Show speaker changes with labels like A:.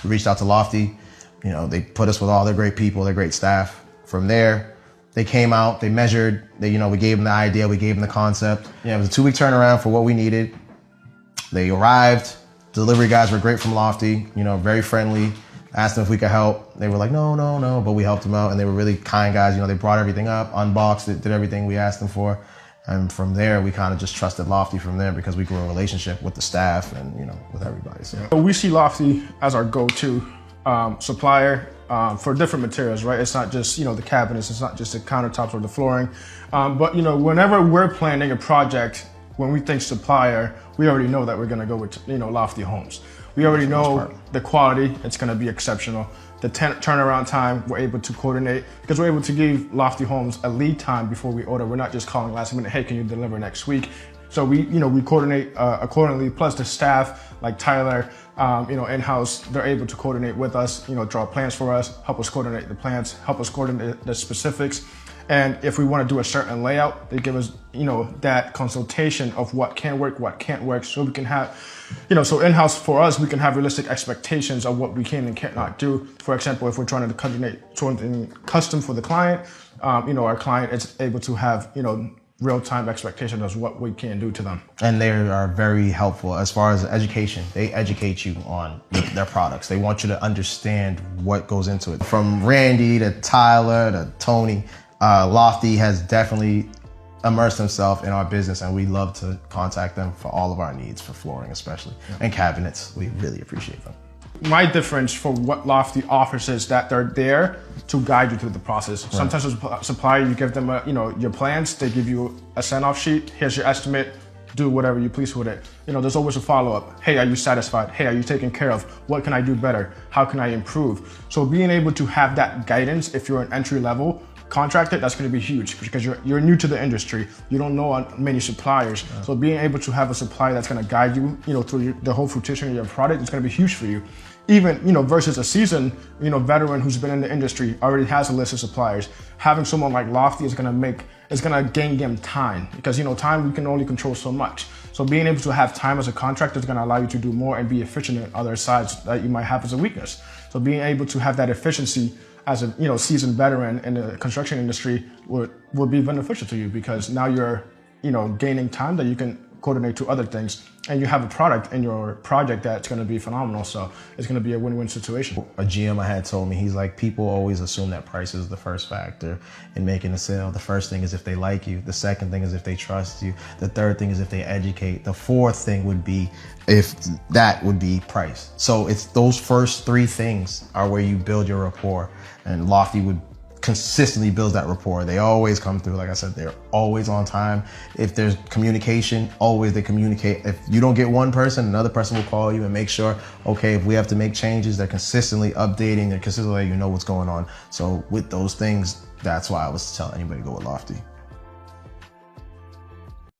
A: We reached out to Lofty. You know, they put us with all their great people, their great staff. From there, they came out, they measured, we gave them the idea, we gave them the concept. Yeah, it was a 2-week turnaround for what we needed. They arrived, delivery guys were great from Lofty, very friendly. Asked them if we could help. They were like, no, but we helped them out, and they were really kind guys. They brought everything up, unboxed it, did everything we asked them for. And from there, we kind of just trusted Lofty from there because we grew a relationship with the staff and, with everybody. So
B: we see Lofty as our go-to supplier for different materials, right? It's not just, the cabinets, it's not just the countertops or the flooring. But, whenever we're planning a project, when we think supplier, we already know that we're going to go with, Lofty Homes. We already know the quality, it's going to be exceptional. The turnaround time, we're able to coordinate because we're able to give Lofty Homes a lead time before we order. We're not just calling last minute, hey, can you deliver next week? So we coordinate accordingly. Plus the staff like Tyler, in-house, they're able to coordinate with us, draw plans for us, help us coordinate the plans, help us coordinate the specifics. And if we want to do a certain layout, they give us, that consultation of what can work, what can't work, so we can have, so in-house for us, we can have realistic expectations of what we can and cannot do. For example, if we're trying to coordinate something custom for the client, our client is able to have, real-time expectations of what we can do to them.
A: And they are very helpful as far as education. They educate you on their products. They want you to understand what goes into it. From Randy to Tyler to Tony, Lofty has definitely immersed himself in our business, and we love to contact them for all of our needs, for flooring especially, and cabinets. We really appreciate them.
B: My difference for what Lofty offers is that they're there to guide you through the process. Right. Sometimes as a supplier, you give them your plans, they give you a send-off sheet, here's your estimate, do whatever you please with it. There's always a follow-up. Hey, are you satisfied? Hey, are you taken care of? What can I do better? How can I improve? So being able to have that guidance, if you're an entry-level contractor, that's going to be huge because you're new to the industry. You don't know many suppliers. Yeah. So being able to have a supplier that's going to guide you, through the whole fruition of your product is going to be huge for you. Even, versus a seasoned, veteran who's been in the industry, already has a list of suppliers. Having someone like Lofty is going to gain them time because, time we can only control so much. So being able to have time as a contractor is going to allow you to do more and be efficient in other sides that you might have as a weakness. So being able to have that efficiency as a seasoned veteran in the construction industry would be beneficial to you because now you're gaining time that you can coordinate to other things, and you have a product in your project that's going to be phenomenal. So it's going to be a win-win situation.
A: A GM I had told me, he's like, people always assume that price is the first factor in making a sale. The first thing is if they like you. The second thing is if they trust you. The third thing is if they educate. The fourth thing would be price. So it's those first 3 things are where you build your rapport, and Lofty would consistently builds that rapport. They always come through. Like I said, they're always on time. If there's communication, always they communicate. If you don't get one person, another person will call you and make sure, okay, if we have to make changes, they're consistently updating, they're consistently letting you know what's going on. So with those things, that's why I was telling anybody to go with Lofty.